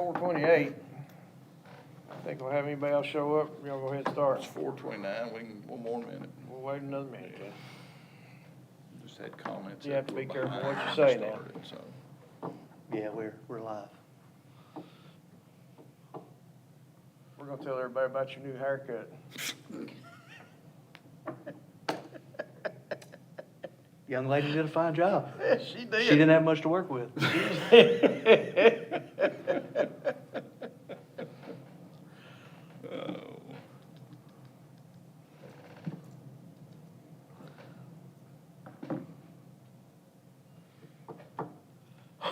4:28. I think we'll have anybody else show up. Y'all go ahead and start. It's 4:29, we can, one more minute. We'll wait another minute then. Just had comments. You have to that be we're careful what you behind say now. started, so. Yeah, we're live. We're gonna tell everybody about your new haircut. Young lady did a fine job. She did. She didn't have much to work with.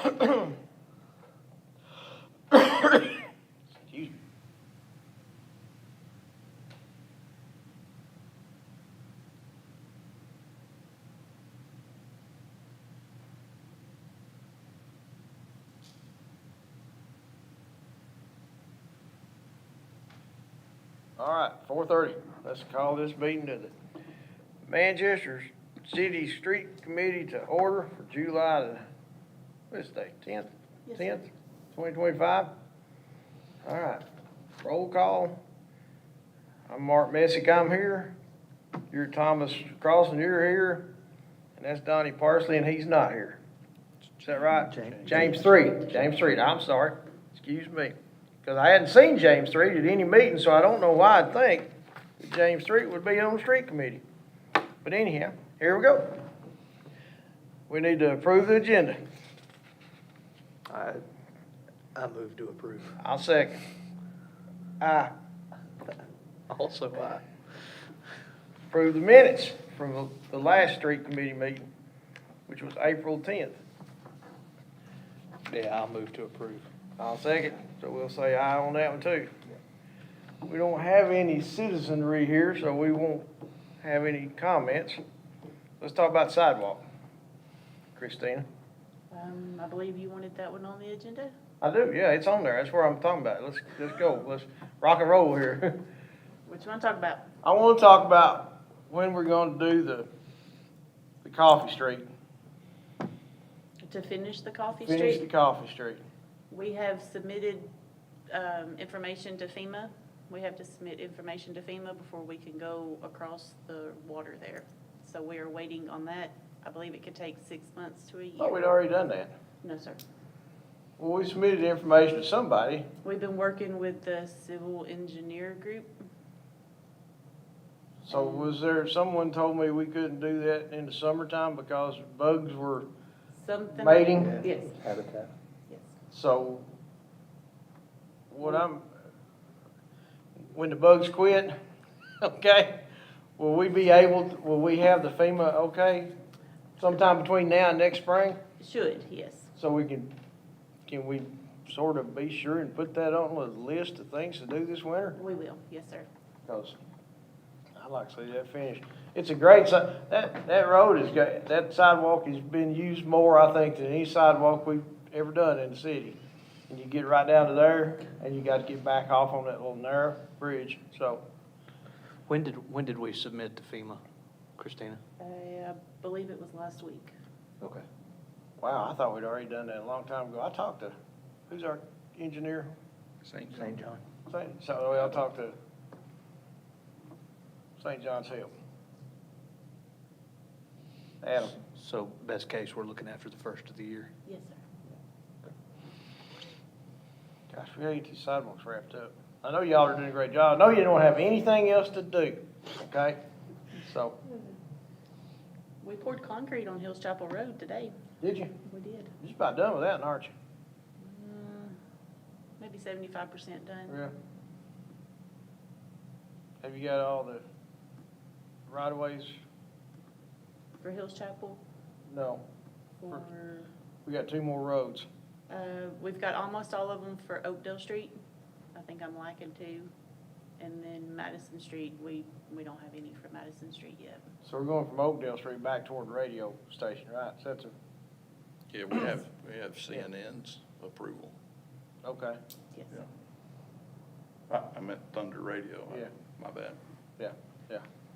Oh. Excuse me. All right, 4:30. Let's call this meeting to the Manchester City Street Committee to order for July the, what's the date, 10th? Yes, sir. 10th, 2025. All right, roll call. I'm Mark Messick, I'm here. You're Thomas Crossan, you're here. And that's Donnie Parsley, and he's not here. Is that right? James Street, I'm sorry, excuse me. Because I hadn't seen James Street at any meeting, so I don't know why I'd think that James Street would be on the street committee. But anyhow, here we go. We need to approve the agenda. I move to approve. I'll second. Aye. Also, Approve the minutes from the last street committee meeting, which was April 10th. yeah, I'll move to approve. I'll second, so we'll say aye on that one too. We don't have any citizenry here, so we won't have any comments. Let's talk about sidewalk. Christina? I believe you wanted that one on the agenda? I do, yeah, it's on there. That's where I'm talking about. Let's go. Let's rock and roll here. What you want to talk about? I want to talk about when we're going to do the Coffee Street. To finish the Coffee Finish the Street? Coffee Street. We have submitted information to FEMA. We have to submit information to FEMA before we can go across the water there. So we are waiting on that. I believe it could take 6 months to a Thought we'd year. already done that. No, sir. Well, we submitted the information to somebody. We've been working with the civil engineer group. So was there, someone told me we couldn't do that in the summertime because bugs were Something. mating? Yes, Habitat. yes. So when the bugs quit, okay, will we have the FEMA, okay, sometime between now and next spring? Should, yes. So can we sort of be sure and put that on the list of things to do this winter? We will, yes, sir. Because I'd like to see that finished. It's a great, that road is, that sidewalk has been used more, I think, than any sidewalk we've ever done in the city. And you get right down to there, and you got to get back off on that little narrow bridge, so. When did we submit to FEMA, Christina? I believe it was last week. Okay. Wow, I thought we'd already done that a long time ago. I talked to, who's our engineer? St. St. John. So I talked to St. John's Hill. Adam. So best case, we're looking after the first of the year. Yes, sir. Gosh, we gotta get these sidewalks wrapped up. I know y'all are doing a great job. I know you don't have anything else to do, okay? So, We poured concrete on Hills Chapel Road today. did you? We did. You're just about done with that, aren't you? Maybe 75% done. Yeah. Have you got all the right-of-ways? For Hills Chapel, No. for, We got 2 more roads. we've got almost all of them for Oakdale Street. I think I'm lacking 2. And then Madison Street, we don't have any for Madison Street yet. So we're going from Oakdale Street back toward the radio station, right? So that's Yeah, we have CNN's approval. okay, Yes. Yeah. I meant Thunder Radio. Yeah. My bad. yeah.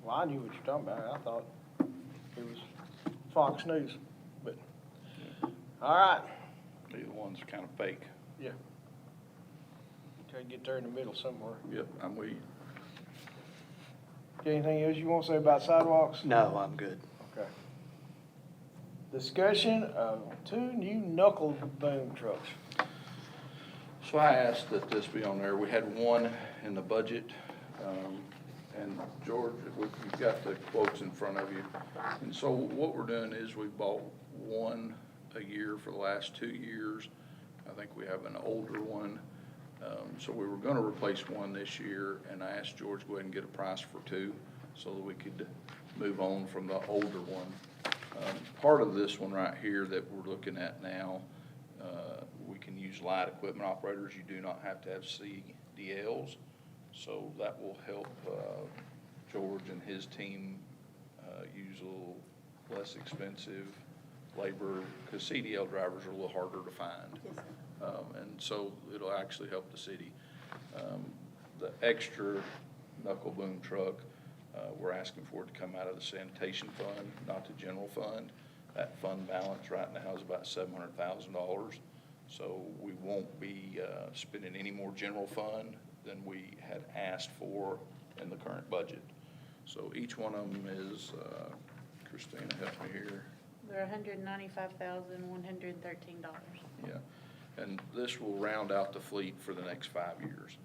Well, I knew what you're talking about. I thought it was Fox News, but, all right. Either one's kind of fake. Yeah. Gotta get there in the middle somewhere. Yep, I'm with you. Got anything else you want to say about sidewalks? No, I'm good. Okay. Discussion of 2 new knuckle boom trucks. So I asked that this be on there. We had one in the budget. And George, you've got the quotes in front of you. And so what we're doing is we bought one a year for the last 2 years. I think we have an older one. So we were gonna replace one this year, and I asked George to go ahead and get a price for 2 so that we could move on from the older one. Part of this one right here that we're looking at now, we can use light equipment operators. You do not have to have CDLs. So that will help George and his team use a little less expensive labor, because CDL drivers are a little harder to find. Yes, sir. And so it'll actually help the city. The extra knuckle boom truck, we're asking for it to come out of the sanitation fund, not the general fund. That fund balance right now is about $700,000. So we won't be spending any more general fund than we had asked for in the current budget. So each one of them is, Christina, help me here. They're $195,113. Yeah, and this will round out the fleet for the next 5 years.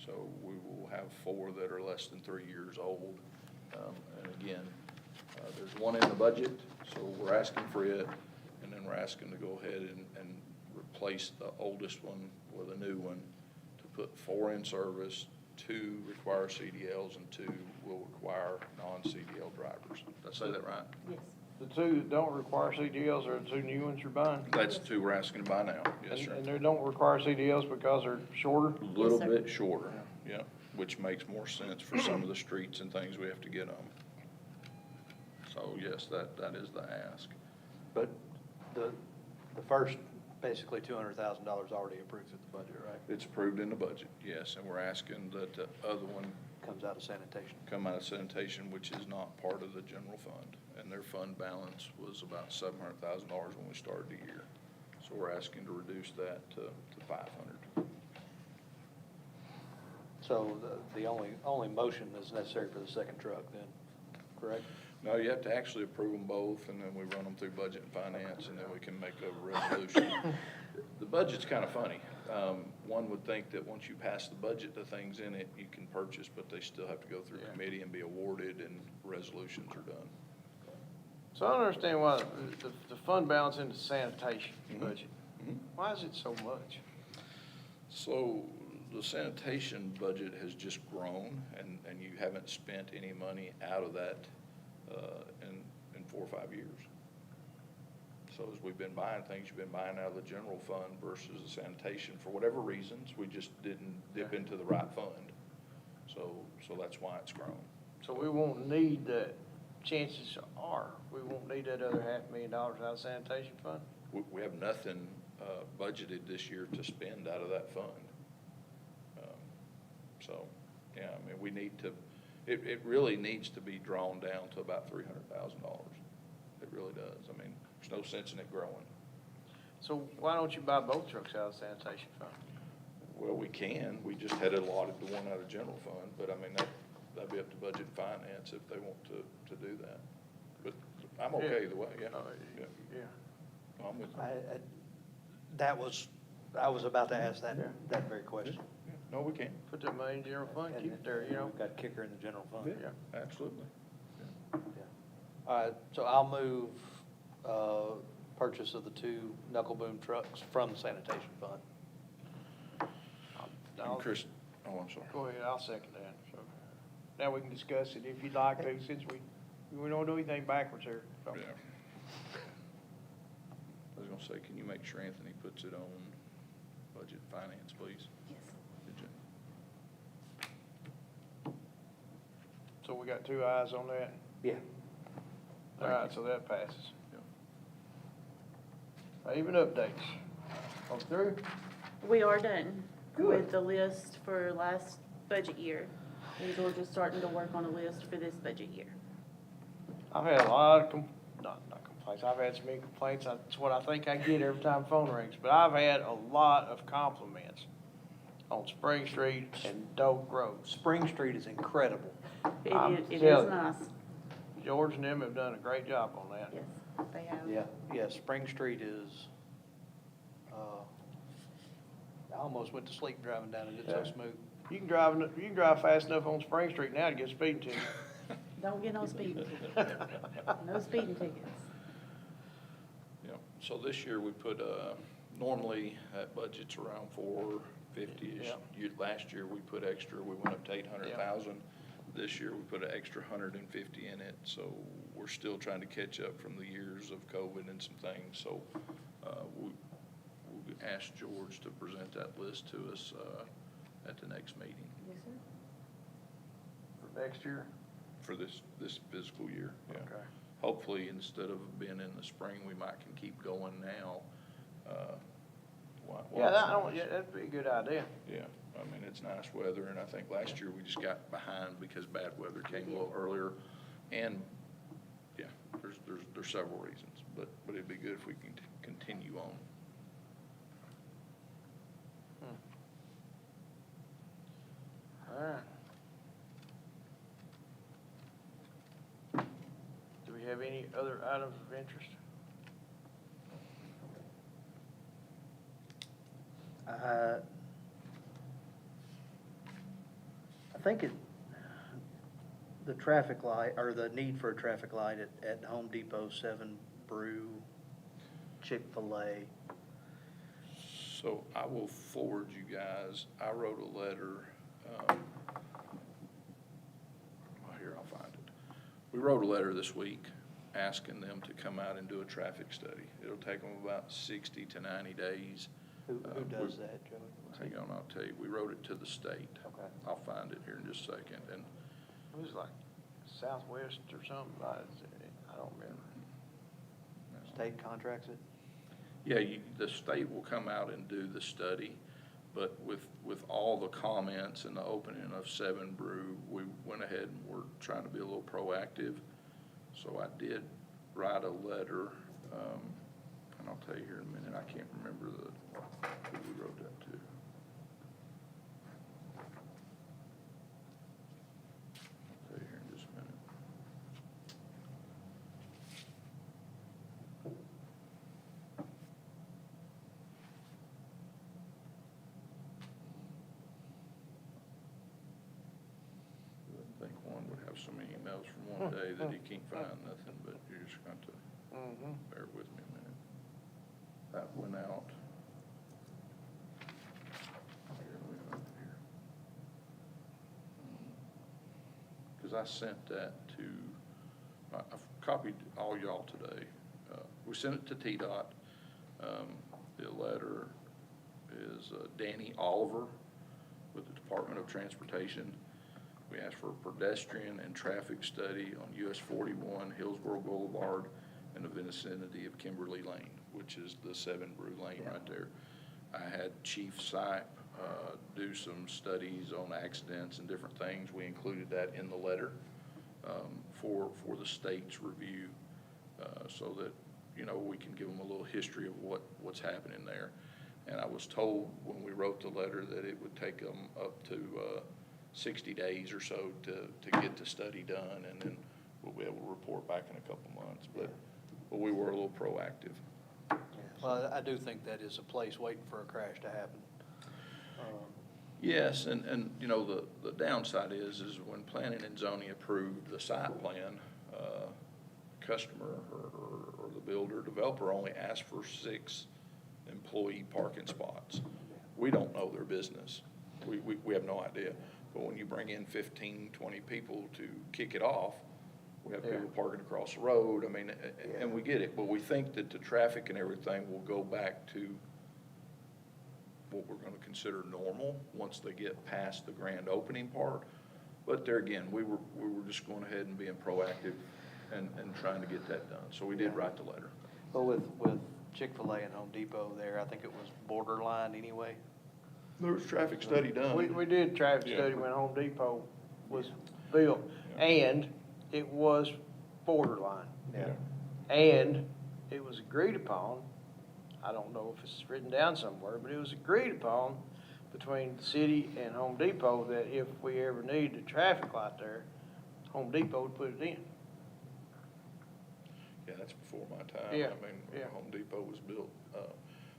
So we will have 4 that are less than 3 years old. And again, there's one in the budget, so we're asking for it, and then we're asking to go ahead and replace the oldest one with a new one, to put 4 in service, 2 require CDLs, and 2 will require non-CDL drivers. Did I say that right? Yes. The 2 that don't require CDLs are the 2 new ones you're buying? That's 2 we're asking to buy now, yes, sir. And they don't require CDLs because they're shorter? A little sir. bit shorter, yeah, which makes more sense for some of the streets and things we have to get on. So yes, that is the ask. But the first, basically $200,000 already approved through the budget, right? It's approved in the budget, yes, and we're asking that the other one Comes out of sanitation. come out of sanitation, which is not part of the general fund. And their fund balance was about $700,000 when we started the year. So we're asking to reduce that to 500. So the only motion that's necessary for the second truck then, correct? No, you have to actually approve them both, and then we run them through budget and finance, and then we can make a resolution. The budget's kind of funny. One would think that once you pass the budget, the things in it you can purchase, but they still have to go through committee and be awarded, and resolutions are done. So I don't understand why the fund balance in the sanitation budget, Mhm. why is it so much? So the sanitation budget has just grown, and you haven't spent any money out of that in 4 or 5 years. So as we've been buying things, you've been buying out of the general fund versus the sanitation. For whatever reasons, we just didn't dip into the right fund. So that's why it's grown. So we won't need that, chances are, we won't need that other $500,000 out of sanitation fund? We have nothing budgeted this year to spend out of that fund. So, yeah, I mean, we need to, it really needs to be drawn down to about $300,000. It really does. I mean, there's no sense in it growing. So why don't you buy both trucks out of sanitation fund? Well, we can, we just had allotted the one out of general fund, but I mean, that'd be up to budget and finance if they want to do that. But I'm okay either way, yeah. Yeah. I'm with you. I was about to ask that very question. No, we can, Put that money in general fund, keep it there, you know? We've got a kicker in the general fund. Yeah. absolutely. All right, so I'll move purchase of the 2 knuckle boom trucks from the sanitation fund. And Chris, oh, I'm sorry. Go ahead, I'll second that. So now we can discuss it if you'd like to, since we don't do anything backwards here. So. Yeah. I was gonna say, can you make sure Anthony puts it on budget and finance, please? Yes. Did you? So we got 2 ayes on that? Yeah. All right, so that passes. Yeah. Even updates. On through? We are done Good. with the list for last budget year. And George is starting to work on a list for this budget year. I've had a lot of, not complaints, I've had so many complaints, that's what I think I get every time phone rings, but I've had a lot of compliments on Spring Street and Doak Road. Spring Street is incredible. I'm It is telling you. nice, George and them have done a great job on that. yes, they have. Yeah, Spring Street is, I almost went to sleep driving down it, it's so Yeah. smooth. You can drive fast enough on Spring Street now to get a speeding ticket. Don't get no speeding tickets, no speeding tickets. Yeah, so this year we put, normally that budget's around 450-ish. Yeah. Last year we put extra, we went up to 800,000. This year we put an extra 150 in it, so we're still trying to catch up from the years of COVID and some things. So, we asked George to present that list to us, at the next meeting Yes, sir. For next year? for this fiscal year, yeah. Okay. Hopefully, instead of being in the spring, we might can keep going now. Yeah, that'd be a good idea. Yeah, I mean, it's nice weather, and I think last year we just got behind because bad weather came a little earlier. And, yeah, there's several reasons, but it'd be good if we can continue on. All right. Do we have any other items of interest? I think the traffic light, or the need for a traffic light at Home Depot, 7 Brew, Chick-fil-A. So I will forward you guys, I wrote a letter, here, I'll find it. We wrote a letter this week asking them to come out and do a traffic study. It'll take them about 60 to 90 days. Who does that, Joey? Hang on, I'll tell you, we wrote it to the state. Okay. I'll find it here in just a second, and It was like Southwest or something, I don't remember. State contracts it? yeah, the state will come out and do the study, but with all the comments and the opening of 7 Brew, we went ahead and we're trying to be a little proactive. So I did write a letter, and I'll tell you here in a minute, I can't remember who we wrote that to. I'll tell you here in just a minute. I think one would have so many emails from one day that he can't find nothing, but you're just going to bear with me a minute. That went out. Here we are, here. Because I sent that to, I've copied all y'all today. We sent it to TDOT. The letter is Danny Oliver with the Department of Transportation. We asked for a pedestrian and traffic study on US 41, Hillsborough Boulevard, in the vicinity of Kimberly Lane, which is the 7 Brew Lane right there. I had Chief Sipe do some studies on accidents and different things. We included that in the letter for the state's review, so that, you know, we can give them a little history of what's happening there. And I was told when we wrote the letter that it would take them up to 60 days or so to get the study done, and then we'll be able to report back in a couple months. But we were a little proactive. Well, I do think that is a place waiting for a crash to happen. Yes, and you know, the downside is when planning and zoning approved the site plan, customer or the builder, developer only asked for 6 employee parking spots. We don't know their business. We have no idea. But when you bring in 15, 20 people to kick it off, we have people parking across the road. I mean, and we get it, but we think that the traffic and everything will go back to what we're gonna consider normal once they get past the grand opening part. But there again, we were just going ahead and being proactive and trying to get that done. So we did write the letter. But with Chick-fil-A and Home Depot there, I think it was borderline anyway. There was a traffic study done. We did traffic Yeah. study when Home Depot was built, and it was borderline. Yeah. And it was agreed upon, I don't know if it's written down somewhere, but it was agreed upon between the city and Home Depot that if we ever needed a traffic light there, Home Depot would put it in. Yeah, that's before my time. Yeah, I mean, yeah. Home Depot was built.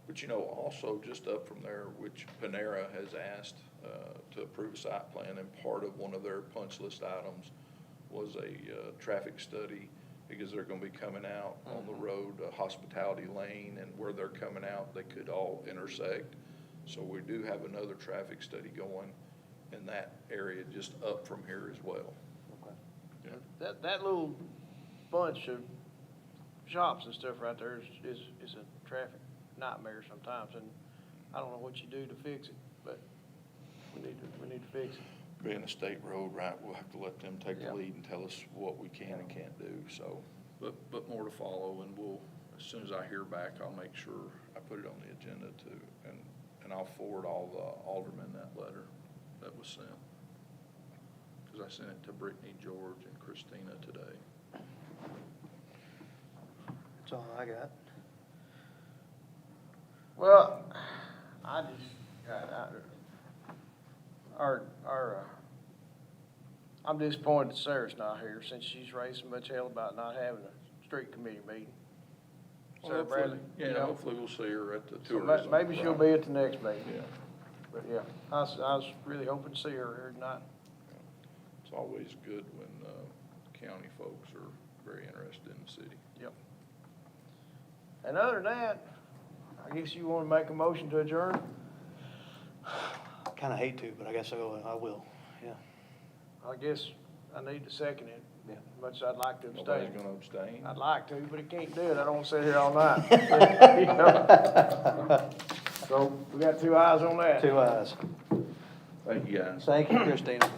But you know, also just up from there, which Panera has asked to approve a site plan, and part of one of their punch list items was a traffic study, because they're gonna be coming out on the road, Hospitality Lane, and where they're coming out, they could all intersect. So we do have another traffic study going in that area just up from here as well. Yeah. That little bunch of shops and stuff right there is a traffic nightmare sometimes, and I don't know what you do to fix it, but we need to fix it. Being a state road, right, we'll have to let them take Yeah. the lead and tell us what we can and can't do, so. But more to follow, and we'll, as soon as I hear back, I'll make sure I put it on the agenda too, and I'll forward all the aldermen that letter that was sent. Cause I sent it to Brittany, George, and Christina today. That's all I got. Well, I'm disappointed that Sarah's not here, since she's raised so much hell about not having a street committee meeting. Sarah Hopefully- Bradley. you Yeah, know. hopefully we'll see her at the So tourism. maybe she'll be at the next meeting, Yeah, but yeah, I was really hoping to see her here tonight. it's always good when, county folks are very interested in the city. Yep. And other than that, I guess you want to make a motion to adjourn? Kinda hate to, but I guess I will, yeah. I guess I need to second it, Yeah. as much as I'd like to Nobody's abstain. gonna abstain? I'd like to, but I can't do it, I don't want to sit here all night. You know? So, we got 2 eyes on that. 2 eyes. Thank you, guys. Thank you, Christina.